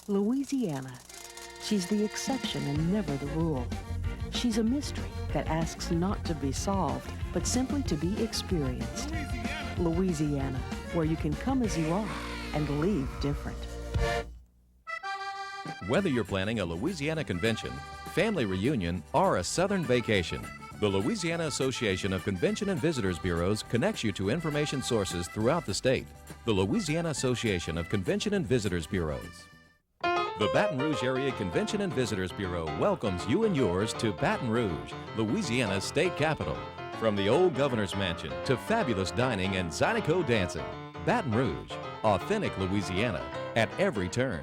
Louisiana. She's the exception and never the rule. She's a mystery that asks not to be solved, but simply to be experienced. Louisiana, where you can come as you are and leave different. Whether you're planning a Louisiana convention, family reunion, or a southern vacation, the Louisiana Association of Convention and Visitors Bureaus connects you to information sources throughout the state. The Louisiana Association of Convention and Visitors Bureaus. The Baton Rouge Area Convention and Visitors Bureau welcomes you and yours to Baton Rouge, Louisiana's state capital. From the old governor's mansion to fabulous dining and Zydeco dancing, Baton Rouge, authentic Louisiana at every turn.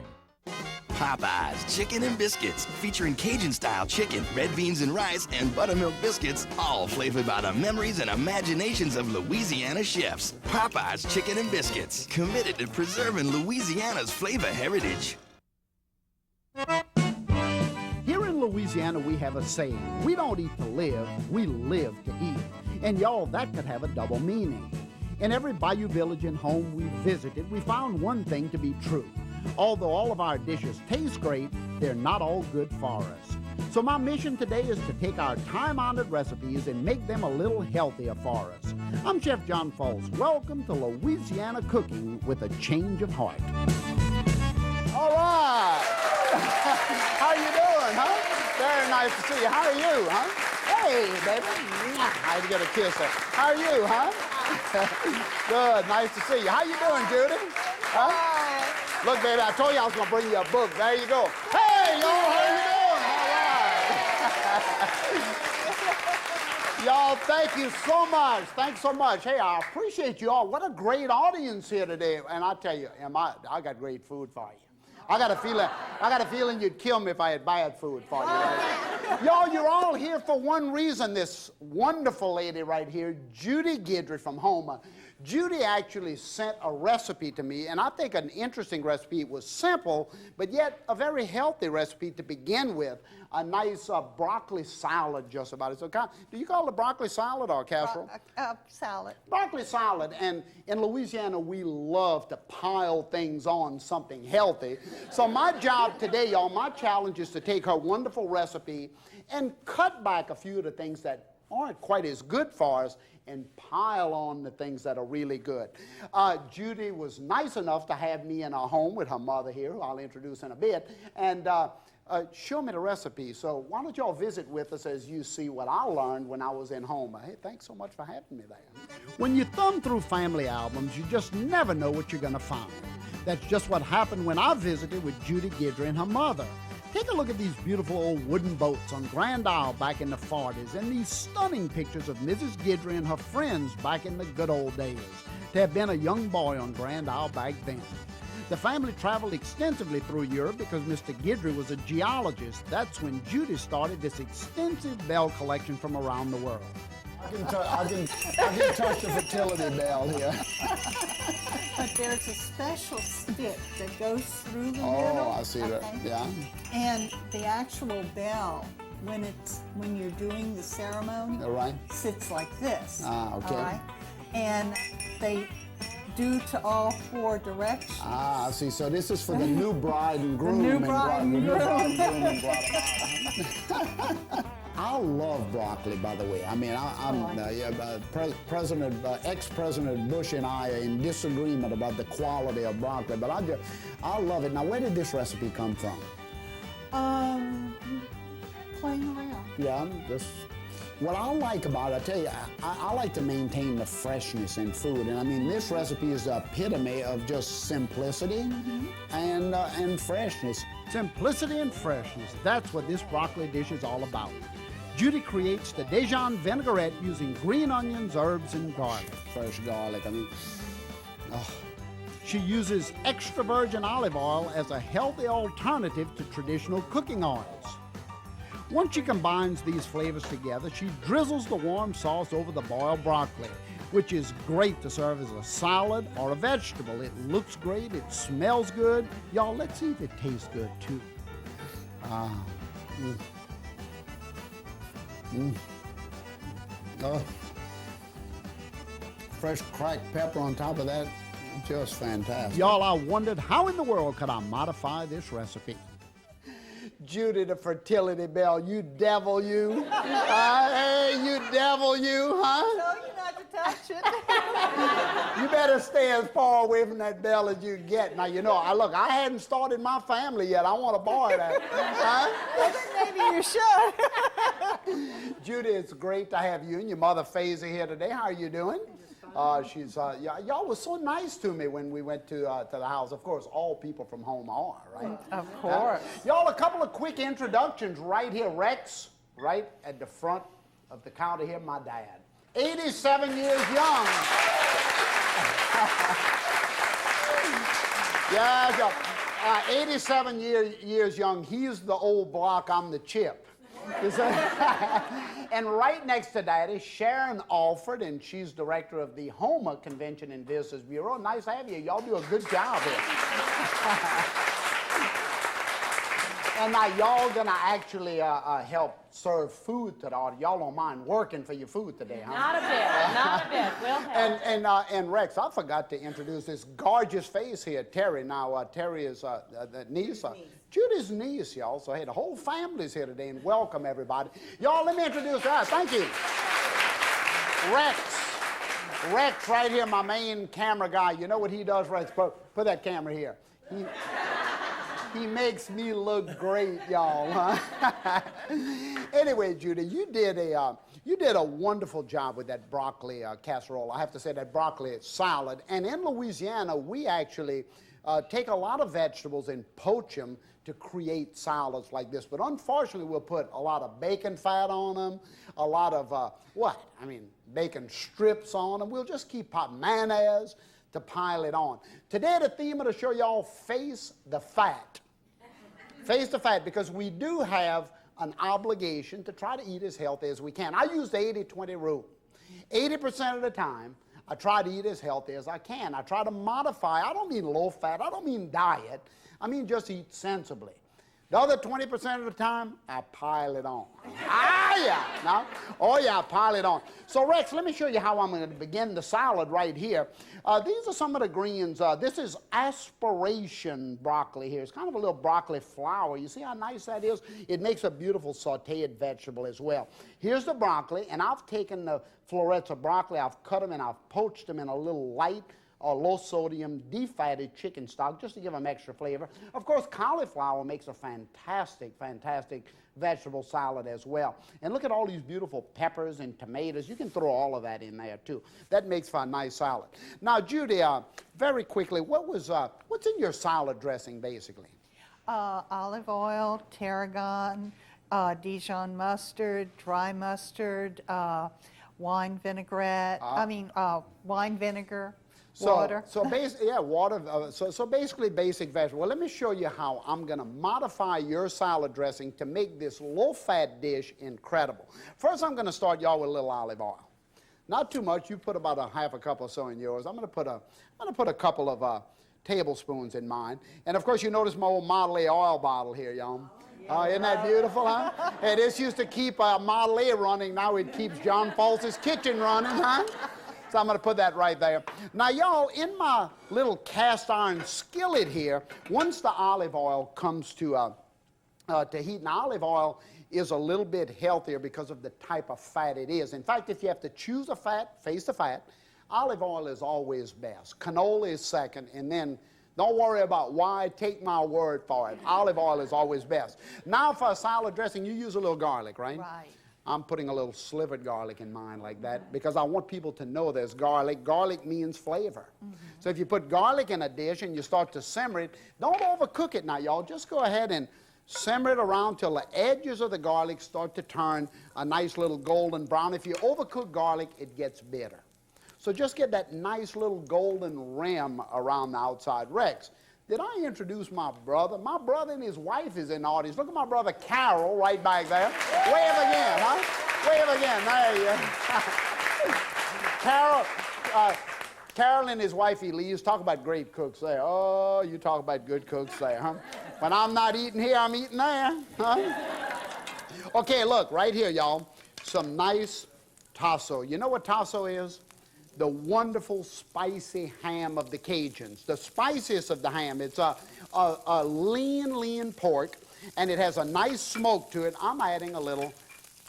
Popeyes Chicken and Biscuits, featuring Cajun-style chicken, red beans and rice, and buttermilk biscuits, all flavored by the memories and imaginations of Louisiana chefs. Popeyes Chicken and Biscuits, committed to preserving Louisiana's flavor heritage. Here in Louisiana, we have a saying, we don't eat to live, we live to eat. And y'all, that could have a double meaning. In every bayou village and home we visited, we found one thing to be true. Although all of our dishes taste great, they're not all good for us. So my mission today is to take our time-honored recipes and make them a little healthier for us. I'm Chef John Folse. Welcome to Louisiana Cooking with a change of heart. All right. How you doing, huh? Very nice to see you. How are you, huh? Hey, baby. I had to get a kiss there. How are you, huh? Good. Nice to see you. How you doing, Judy? Huh? Look, baby, I told you I was going to bring you a book. There you go. Hey, y'all, how you doing? All right. Y'all, thank you so much. Thanks so much. Hey, I appreciate you all. What a great audience here today. And I tell you, I got great food for you. I got a feeling you'd kill me if I had bad food for you. Right? Y'all, you're all here for one reason. This wonderful lady right here, Judy Guidry from Houma. Judy actually sent a recipe to me, and I think an interesting recipe. It was simple, but yet a very healthy recipe to begin with. A nice broccoli salad, just about. So, do you call it broccoli salad or casserole? Salad. Broccoli salad. And in Louisiana, we love to pile things on something healthy. So my job today, y'all, my challenge is to take her wonderful recipe and cut back a few of the things that aren't quite as good for us and pile on the things that are really good. Judy was nice enough to have me in her home with her mother here, who I'll introduce in a bit, and show me the recipe. So why don't y'all visit with us as you see what I learned when I was in Houma. Hey, thanks so much for having me there. When you thumb through family albums, you just never know what you're going to find. That's just what happened when I visited with Judy Guidry and her mother. Take a look at these beautiful old wooden boats on Grand Isle back in the 40s and these stunning pictures of Mrs. Guidry and her friends back in the good old days. To have been a young boy on Grand Isle back then. The family traveled extensively through Europe because Mr. Guidry was a geologist. That's when Judy started this extensive bell collection from around the world. I can touch the fertility bell here. But there's a special stick that goes through the middle. Oh, I see that. Yeah. And the actual bell, when you're doing the ceremony, All right. sits like this. Ah, okay. All right? And they do to all four directions. Ah, I see. So this is for the new bride and groom. The new bride and groom. I love broccoli, by the way. I mean, ex-President Bush and I are in disagreement about the quality of broccoli, but I love it. Now, where did this recipe come from? Playing around. Yeah, what I like about it, I tell you, I like to maintain the freshness in food, and I mean, this recipe is the epitome of just simplicity and freshness. Simplicity and freshness, that's what this broccoli dish is all about. Judy creates the Dijon Vinaigrette using green onions, herbs, and garlic. Fresh garlic, I mean, oh. She uses extra virgin olive oil as a healthy alternative to traditional cooking oils. Once she combines these flavors together, she drizzles the warm sauce over the boiled broccoli, which is great to serve as a salad or a vegetable. It looks great, it smells good. Y'all, let's see if it tastes good, too. Oh. Fresh cracked pepper on top of that. Just fantastic. Y'all, I wondered how in the world could I modify this recipe? Judy, the fertility bell, you devil, you. Hey, you devil, you, huh? I told you not to touch it. You better stay as far away from that bell as you get. Now, you know, look, I hadn't started my family yet. I want to borrow that. Huh? Well, then maybe you should. Judy, it's great to have you and your mother, Faisy, here today. How are you doing? Y'all was so nice to me when we went to the house. Of course, all people from home are, right? Of course. Y'all, a couple of quick introductions right here. Rex, right at the front of the counter here, my dad. 87 years young. Yeah, y'all. 87 years young. He's the old block, I'm the chip. And right next to Daddy, Sharon Alford, and she's director of the Houma Convention and Visitors Bureau. Nice to have you. Y'all do a good job here. And now y'all gonna actually help serve food to the audience. Y'all don't mind working for your food today, huh? Not a bit, not a bit. We'll help. And Rex, I forgot to introduce this gorgeous face here, Terry. Now, Terry is the niece. Judy's niece, y'all. So, hey, the whole family's here today, and welcome, everybody. Y'all, let me introduce her. Thank you. Rex, right here, my main camera guy. You know what he does, Rex? Put that camera here. He makes me look great, y'all. Huh? Anyway, Judy, you did a wonderful job with that broccoli casserole. I have to say that broccoli salad. And in Louisiana, we actually take a lot of vegetables and poach them to create salads like this. But unfortunately, we'll put a lot of bacon fat on them, a lot of, bacon strips on them. We'll just keep mayonnaise to pile it on. Today, the theme of the show, y'all, face the fat. Face the fat, because we do have an obligation to try to eat as healthy as we can. I use the 80-20 rule. 80% of the time, I try to eat as healthy as I can. I try to modify. I don't mean low fat. I don't mean diet. I mean just eat sensibly. The other 20% of the time, I pile it on. Pile it on. So, Rex, let me show you how I'm going to begin the salad right here. These are some of the greens. This is aspiration broccoli here. It's kind of a little broccoli flower. You see how nice that is? It makes a beautiful sauteed vegetable as well. Here's the broccoli, and I've taken the florets of broccoli, I've cut them, and I've poached them in a little light low-sodium, defatted chicken stock, just to give them extra flavor. Of course, cauliflower makes a fantastic vegetable salad as well. And look at all these beautiful peppers and tomatoes. You can throw all of that in there, too. That makes for a nice salad. Now, Judy, very quickly, what's in your salad dressing, basically? Olive oil, tarragon, Dijon mustard, dry mustard, wine vinaigrette, wine vinegar. Water. So basically, water. So basically, basic vegetable. Well, let me show you how I'm going to modify your salad dressing to make this low-fat dish incredible. First, I'm going to start y'all with a little olive oil. Not too much. You put about half a cup or so in yours. I'm going to put a couple of tablespoons in mine. And of course, you notice my old Model A oil bottle here, y'all. Isn't that beautiful, huh? Hey, this used to keep Model A running. Now it keeps John Folse's kitchen running, huh? So I'm going to put that right there. Now, y'all, in my little cast iron skillet here, once the olive oil comes to heat, now olive oil is a little bit healthier because of the type of fat it is. In fact, if you have to choose a fat, face the fat, olive oil is always best. Canola is second, and then don't worry about why, take my word for it. Olive oil is always best. Now, for a salad dressing, you use a little garlic, right? Right. I'm putting a little slivered garlic in mine like that because I want people to know there's garlic. Garlic means flavor. So if you put garlic in a dish and you start to simmer it, don't overcook it now, y'all. Just go ahead and simmer it around till the edges of the garlic start to turn a nice little golden brown. If you overcook garlic, it gets bitter. So just get that nice little golden rim around the outside. Rex, did I introduce my brother? My brother and his wife is in the audience. Look at my brother Carol right back there. Wave again, huh? Wave again. There you go. Carol and his wife Elise, talk about great cooks there. Oh, you talk about good cooks there, huh? When I'm not eating here, I'm eating there, huh? Okay, look, right here, y'all. Some nice tasso. You know what tasso is? the wonderful spicy ham of the Cajuns. The spiciest of the ham. It's a lean pork, and it has a nice smoke to it. I'm adding a little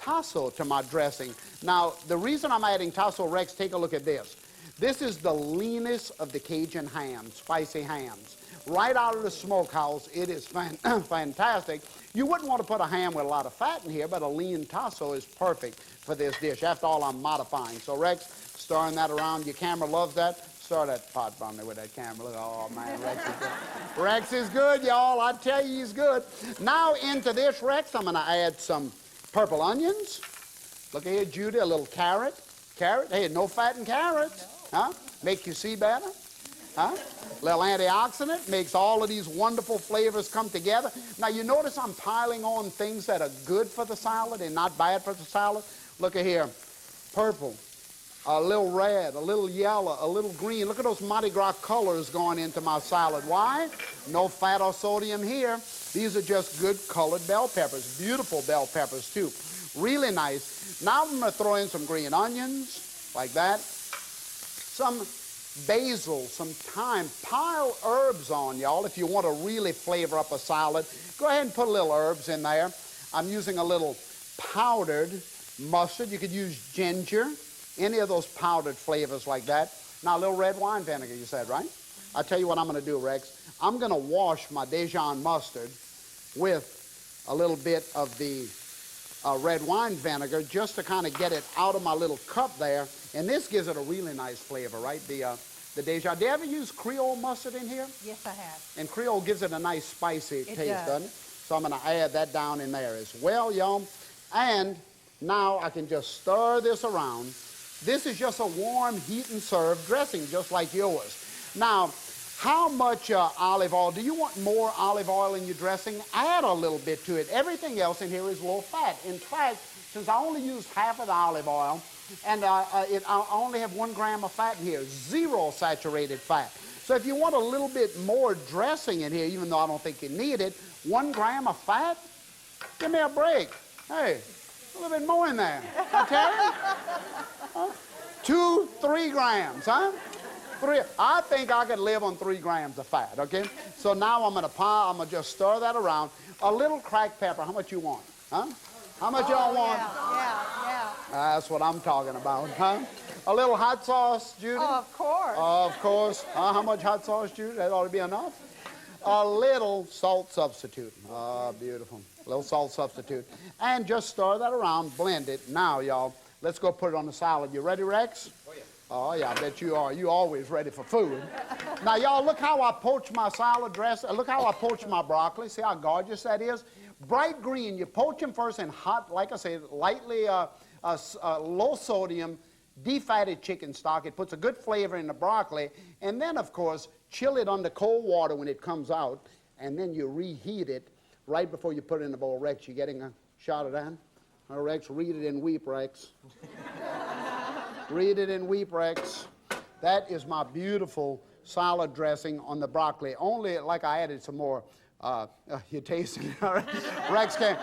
tasso to my dressing. Now, the reason I'm adding tasso, Rex, take a look at this. This is the leanest of the Cajun hams, spicy hams. Right out of the smokehouse, it is fantastic. You wouldn't want to put a ham with a lot of fat in here, but a lean tasso is perfect for this dish. After all, I'm modifying. So, Rex, stirring that around. Your camera loves that. Stir that pot from me with that camera. Look, oh, man, Rex is good. Rex is good, y'all. I tell you, he's good. Now, into this, Rex, I'm going to add some purple onions. Look here, Judy, a little carrot. Carrot, hey, no fat in carrots. Huh? Make you see better. Huh? Little antioxidant, makes all of these wonderful flavors come together. Now, you notice I'm piling on things that are good for the salad and not bad for the salad. Look at here. Purple, a little red, a little yellow, a little green. Look at those Mardi Gras colors going into my salad. Why? No fat or sodium here. These are just good colored bell peppers. Beautiful bell peppers, too. Really nice. Now I'm going to throw in some green onions, like that. Some basil, some thyme. Pile herbs on, y'all, if you want to really flavor up a salad. Go ahead and put a little herbs in there. I'm using a little powdered mustard. You could use ginger, any of those powdered flavors like that. Now, a little red wine vinegar, you said, right? I'll tell you what I'm going to do, Rex. I'm going to wash my Dijon mustard with a little bit of the red wine vinegar just to kind of get it out of my little cup there. And this gives it a really nice flavor, right? The Dijon. Do you ever use Creole mustard in here? Yes, I have. And Creole gives it a nice spicy taste, does. doesn't it? So I'm going to add that down in there as well, y'all. And now I can just stir this around. This is just a warm heat and serve dressing, just like yours. Now, how much olive oil? Do you want more olive oil in your dressing? Add a little bit to it. Everything else in here is low fat. In fact, since I only used half of the olive oil, and I only have 1 gram of fat in here, 0 saturated fat. So if you want a little bit more dressing in here, even though I don't think you need it, 1 gram of fat? Give me a break. Hey, a little bit more in there. Okay? 2, 3 grams, huh? 3. I think I could live on 3 grams of fat, okay? So now I'm gonna just stir that around. A little cracked pepper, how much you want, huh? How much y'all want? Yeah. That's what I'm talking about, huh? A little hot sauce, Judy? Oh, of course. Of course. How much hot sauce, Judy? That ought to be enough. A little salt substitute. Beautiful. A little salt substitute. And just stir that around, blend it. Now, y'all, let's go put it on the salad. You ready, Rex? Oh, yeah. Oh, yeah, I bet you are. You always ready for food. Now, y'all, look how I poach my salad dressing. Look how I poach my broccoli. See how gorgeous that is? Bright green. You poach them first in hot, like I said, lightly low sodium, defatted chicken stock. It puts a good flavor in the broccoli. And then, of course, chill it under cold water when it comes out. And then you reheat it right before you put it in the bowl. Rex, you getting a shot of that? Oh, Rex, read it and weep, Rex. Read it and weep, Rex. That is my beautiful salad dressing on the broccoli. Only, like I added some more. You tasting it? Rex came.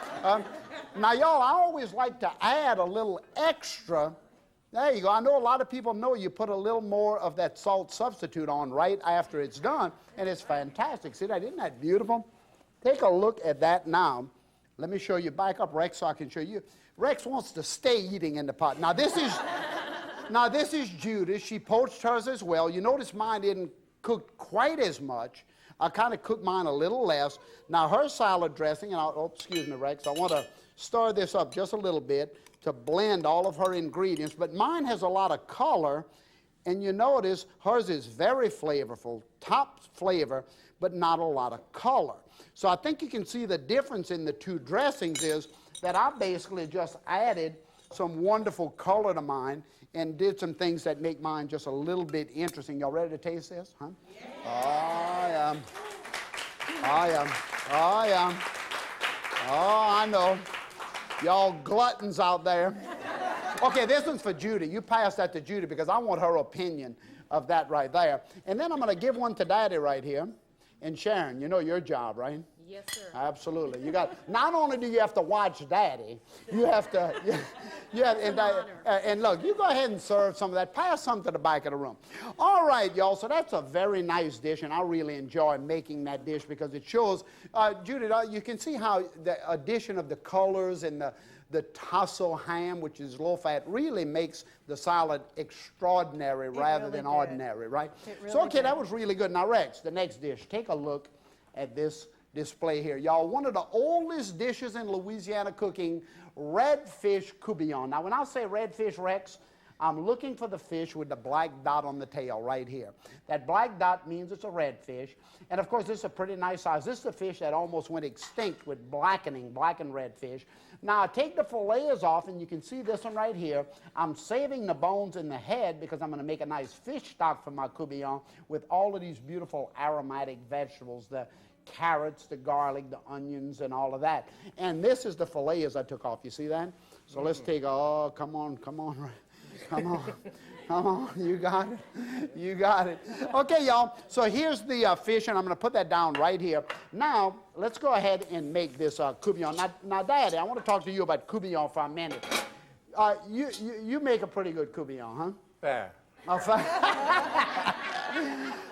Now, y'all, I always like to add a little extra. There you go. I know a lot of people know you put a little more of that salt substitute on right after it's done, and it's fantastic. See that? Isn't that beautiful? Take a look at that now. Let me show you. Back up, Rex, so I can show you. Rex wants to stay eating in the pot. Now, this is Judy. She poached hers as well. You notice mine didn't cook quite as much. I kind of cooked mine a little less. Now, her salad dressing, and excuse me, Rex, I want to stir this up just a little bit to blend all of her ingredients. But mine has a lot of color, and you notice hers is very flavorful, top flavor, but not a lot of color. So I think you can see the difference in the two dressings is that I basically just added some wonderful color to mine and did some things that make mine just a little bit interesting. Y'all ready to taste this, huh? Yeah. I am. Oh, I know. Y'all gluttons out there. Okay, this one's for Judy. You pass that to Judy because I want her opinion of that right there. And then I'm going to give one to Daddy right here. And Sharon, you know your job, right? Yes, sir. Absolutely. You got, not only do you have to watch Daddy, you have to, and look, you go ahead and serve some of that. Pass some to the back of the room. All right, y'all, so that's a very nice dish, and I really enjoy making that dish because it shows, Judy, you can see how the addition of the colors and the tasso ham, which is low fat, really makes the salad extraordinary rather than ordinary, right? So, okay, that was really good. Now, Rex, the next dish, take a look at this display here. Y'all, one of the oldest dishes in Louisiana cooking, Redfish Courtbouillon. Now, when I say redfish, Rex, I'm looking for the fish with the black dot on the tail right here. That black dot means it's a redfish. And of course, this is a pretty nice size. This is a fish that almost went extinct with blackened redfish. Now, I take the fillets off, and you can see this one right here. I'm saving the bones in the head because I'm going to make a nice fish stock for my courtbouillon with all of these beautiful aromatic vegetables, the carrots, the garlic, the onions, and all of that. And this is the fillets I took off. You see that? So let's take, oh, come on. Come on, you got it. You got it. Okay, y'all, so here's the fish, and I'm going to put that down right here. Now, let's go ahead and make this courtbouillon. Now, Daddy, I want to talk to you about courtbouillon for a minute. You make a pretty good courtbouillon, huh? Fair.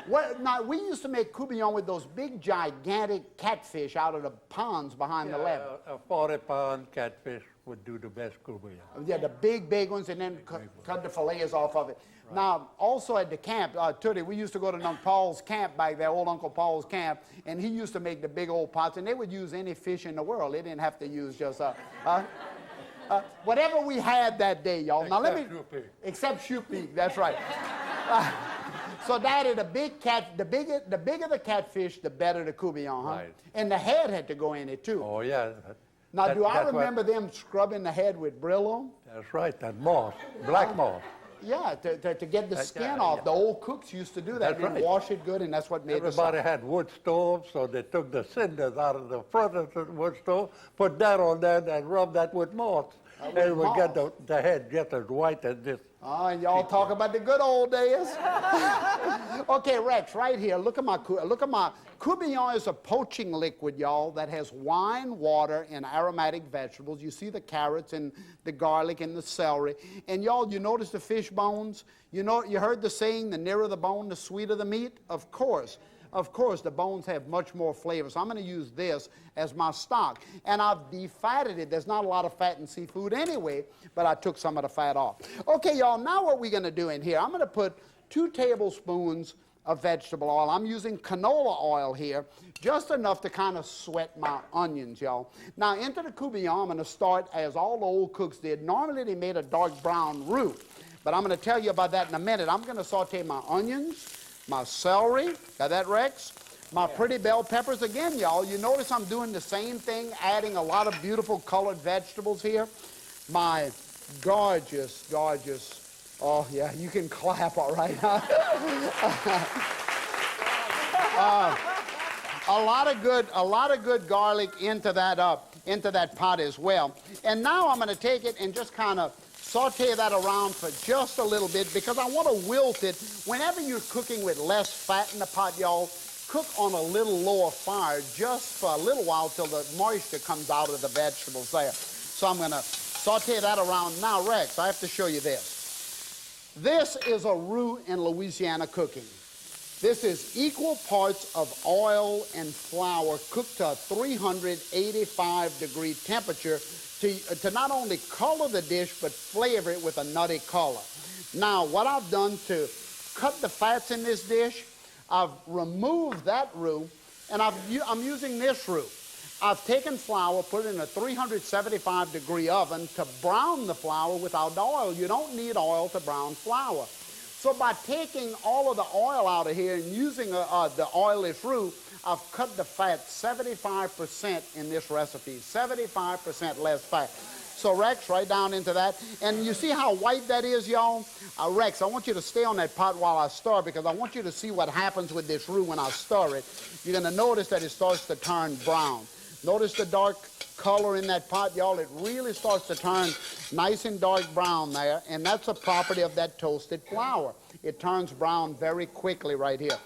Well, now, we used to make courtbouillon with those big, gigantic catfish out of the ponds behind the lab. A 40-pound catfish would do the best courtbouillon. Yeah, the big ones, and then cut the fillets off of it. Right. Now, also at the camp, Tootie, we used to go to Uncle Paul's camp back there, old Uncle Paul's camp, and he used to make the big old pots, and they would use any fish in the world. They didn't have to use just whatever we had that day, y'all. Now let me, except shoot-pig, that's right. So, Daddy, the bigger the catfish, the better the courtbouillon, huh? Right. And the head had to go in it too. Oh yeah. Now, do I remember them scrubbing the head with Brillo? That's right. That moss, black moss. Yeah, to get the skin off. The old cooks used to do that. They'd wash it good, and that's what made Everybody had wood stoves, so they took the cinders out of the front of the wood stove, put that on there, and rubbed that with moss. And it would get the head just as white as this. Oh, and y'all talk about the good old days. Okay, Rex, right here. Look at my courtbouillon is a poaching liquid, y'all, that has wine, water, and aromatic vegetables. You see the carrots and the garlic and the celery. And y'all, you notice the fish bones? You heard the saying, the nearer the bone, the sweeter the meat? Of course. Of course, the bones have much more flavor. So I'm going to use this as my stock. And I've defatted it. There's not a lot of fat in seafood anyway, but I took some of the fat off. Okay, y'all, now what we're going to do in here, I'm going to put 2 tablespoons of vegetable oil. I'm using canola oil here, just enough to kind of sweat my onions, y'all. Now, into the courtbouillon, I'm going to start as all the old cooks did. Normally, they made a dark brown roux, but I'm going to tell you about that in a minute. I'm going to saute my onions, my celery, got that, Rex? My pretty bell peppers. Again, y'all, you notice I'm doing the same thing, adding a lot of beautiful colored vegetables here. My gorgeous, oh yeah, you can clap, all right. A lot of good garlic into that pot as well. And now I'm going to take it and just kind of saute that around for just a little bit because I want to wilt it. Whenever you're cooking with less fat in the pot, y'all, cook on a little lower fire just for a little while till the moisture comes out of the vegetables there. So I'm going to saute that around. Now, Rex, I have to show you this. This is a roux in Louisiana cooking. This is equal parts of oil and flour cooked to a 385-degree temperature to not only color the dish, but flavor it with a nutty color. Now, what I've done to cut the fats in this dish, I've removed that roux, and I'm using this roux. I've taken flour, put it in a 375-degree oven to brown the flour without the oil. You don't need oil to brown flour. So by taking all of the oil out of here and using the oilless roux, I've cut the fat 75% in this recipe, 75% less fat. So Rex, right down into that. And you see how white that is, y'all? Rex, I want you to stay on that pot while I stir because I want you to see what happens with this roux when I stir it. You're going to notice that it starts to turn brown. Notice the dark color in that pot, y'all. It really starts to turn nice and dark brown there, and that's a property of that toasted flour. It turns brown very quickly right here.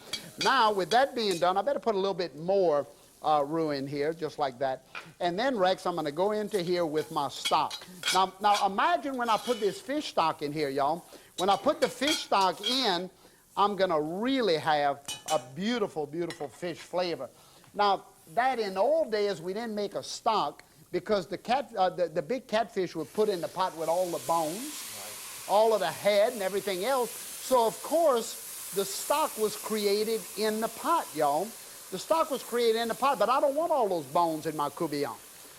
Now, with that being done, I better put a little bit more roux in here, just like that. And then, Rex, I'm going to go into here with my stock. Now imagine when I put this fish stock in here, y'all. When I put the fish stock in, I'm going to really have a beautiful, beautiful fish flavor. Now, that in old days, we didn't make a stock because the big catfish were put in the pot with all the bones, all of the head and everything else. So, of course, the stock was created in the pot, y'all. The stock was created in the pot, but I don't want all those bones in my courtbouillon.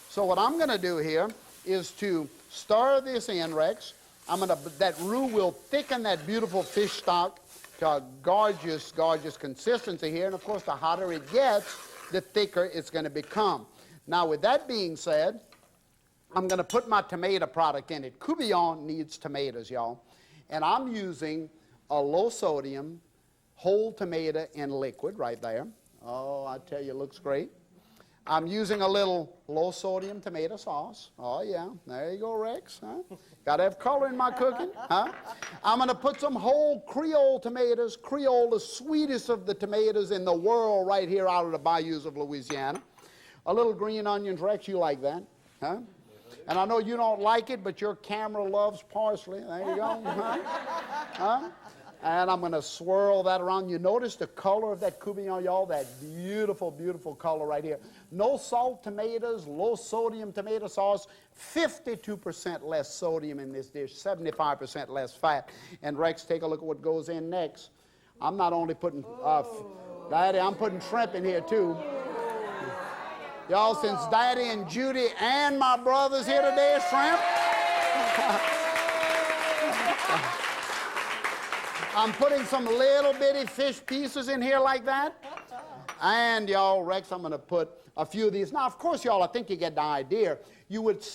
So what I'm going to do here is to stir this in, Rex. That roux will thicken that beautiful fish stock to a gorgeous, gorgeous consistency here. And, of course, the hotter it gets, the thicker it's going to become. Now, with that being said, I'm going to put my tomato product in it. Courtbouillon needs tomatoes, y'all. And I'm using a low-sodium whole tomato in liquid right there. Oh, I tell you, it looks great. I'm using a little low-sodium tomato sauce. Oh, yeah. There you go, Rex. Huh? Got to have color in my cooking. Huh? I'm going to put some whole Creole tomatoes. Creole, the sweetest of the tomatoes in the world right here out of the bayous of Louisiana. A little green onions, Rex. You like that? Huh? And I know you don't like it, but your camera loves parsley. There you go. Huh? Huh? And I'm going to swirl that around. You notice the color of that courtbouillon, y'all? That beautiful, beautiful color right here. No salt tomatoes, low sodium tomato sauce, 52% less sodium in this dish, 75% less fat. And Rex, take a look at what goes in next. I'm not only putting, Daddy, I'm putting shrimp in here too. Y'all, since Daddy and Judy and my brothers here today, shrimp. I'm putting some little bitty fish pieces in here like that. And, y'all, Rex, I'm going to put a few of these. Now, of course, y'all, I think you get the idea. You would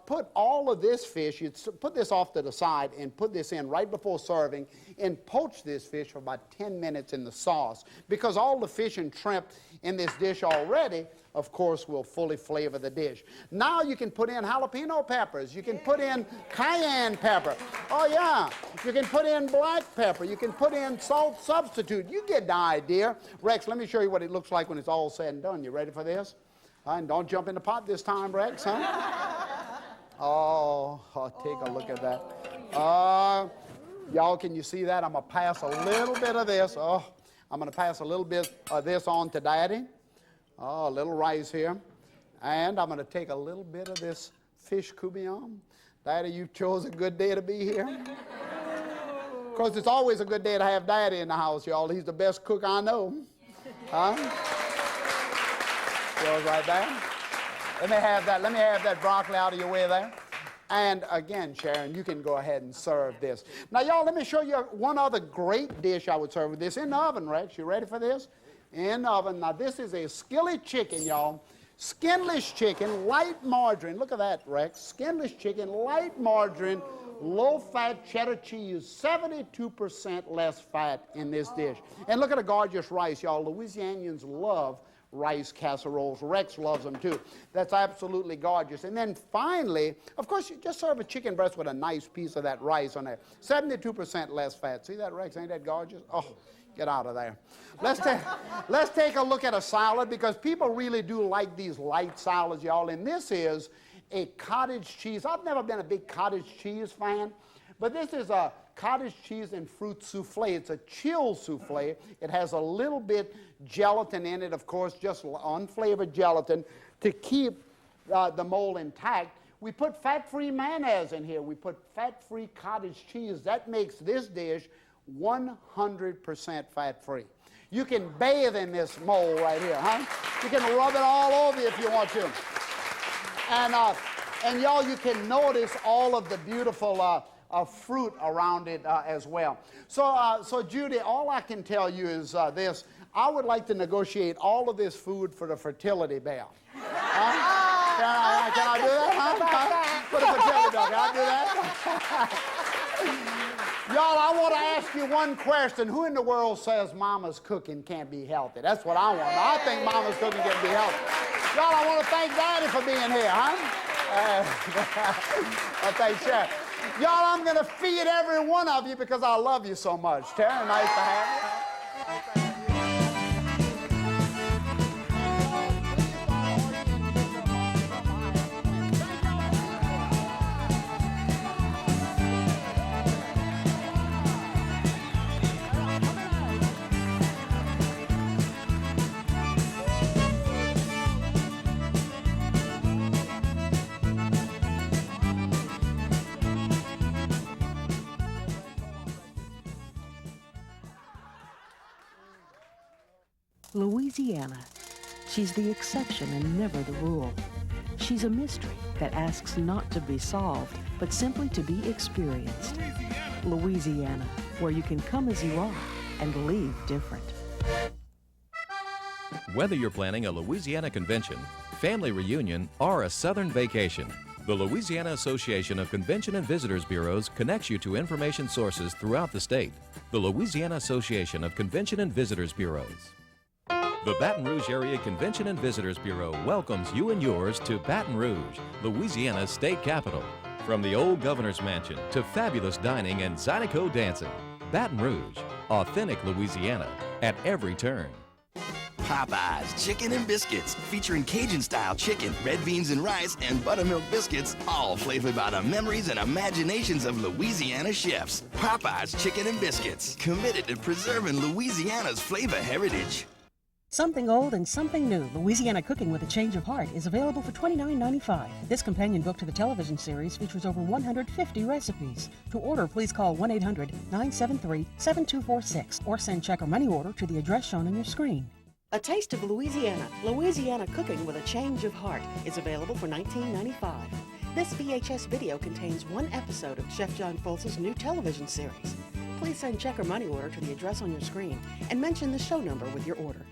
put all of this fish, you'd put this off to the side and put this in right before serving and poach this fish for about 10 minutes in the sauce. Because all the fish and shrimp in this dish already, of course, will fully flavor the dish. Now you can put in jalapeno peppers. You can put in cayenne pepper. Oh, yeah. You can put in black pepper. You can put in salt substitute. You get the idea. Rex, let me show you what it looks like when it's all said and done. You ready for this? And don't jump in the pot this time, Rex, huh? Oh, take a look at that. Y'all, can you see that? I'm going to pass a little bit of this. Oh, I'm going to pass a little bit of this on to Daddy. Oh, a little rice here. And I'm going to take a little bit of this fish courtbouillon. Daddy, you chose a good day to be here. Of course, it's always a good day to have Daddy in the house, y'all. He's the best cook I know. Huh? Goes right there. Let me have that broccoli out of your way there. And again, Sharon, you can go ahead and serve this. Now, y'all, let me show you one other great dish I would serve with this in the oven, Rex. You ready for this? In the oven. Now, this is a skillet chicken, y'all. Skinless chicken, light margarine. Look at that, Rex. Skinless chicken, light margarine, low-fat cheddar cheese, 72% less fat in this dish. And look at the gorgeous rice, y'all. Louisianians love rice casseroles. Rex loves them, too. That's absolutely gorgeous. And then finally, of course, you just serve a chicken breast with a nice piece of that rice on there. 72% less fat. See that, Rex? Ain't that gorgeous? Oh. Get out of there. Let's take a look at a salad because people really do like these light salads, y'all. And this is a cottage cheese. I've never been a big cottage cheese fan, but this is a cottage cheese and fruit souffle. It's a chilled souffle. It has a little bit gelatin in it, of course, just unflavored gelatin to keep the mold intact. We put fat-free mayonnaise in here. We put fat-free cottage cheese. That makes this dish 100% fat-free. You can bathe in this mold right here, huh? You can rub it all over you if you want to. And y'all, you can notice all of the beautiful fruit around it as well. So Judy, all I can tell you is this. I would like to negotiate all of this food for the fertility bell. Huh? Can I do that? Huh? For the fertility bell, can I do that? Y'all, I want to ask you one question. Who in the world says Mama's cooking can't be healthy? That's what I want. I think Mama's cooking can be healthy. Y'all, I want to thank Daddy for being here, huh? Well, thanks, Sharon. Y'all, I'm going to feed every one of you because I love you so much. Tara, nice to have you. Louisiana. She's the exception and never the rule. She's a mystery that asks not to be solved, but simply to be experienced. Louisiana, where you can come as you are and leave different. Whether you're planning a Louisiana convention, family reunion, or a Southern vacation, the Louisiana Association of Convention and Visitors Bureaus connects you to information sources throughout the state. The Louisiana Association of Convention and Visitors Bureaus. The Baton Rouge Area Convention and Visitors Bureau welcomes you and yours to Baton Rouge, Louisiana's state capital. From the old governor's mansion to fabulous dining and Zydeco dancing, Baton Rouge, authentic Louisiana at every turn. Popeyes Chicken and Biscuits, featuring Cajun-style chicken, red beans and rice, and buttermilk biscuits, all flavored by the memories and imaginations of Louisiana chefs. Popeyes Chicken and Biscuits, committed to preserving Louisiana's flavor heritage. Something old and something new, Louisiana Cooking with a Change of Heart, is available for $29.95. This companion book to the television series features over 150 recipes. To order, please call 1-800-973-7246 or send check or money order to the address shown on your screen. A Taste of Louisiana, Louisiana Cooking with a Change of Heart, is available for $19.95. This VHS video contains one episode of Chef John Folse's new television series. Please send check or money order to the address on your screen and mention the show number with your order.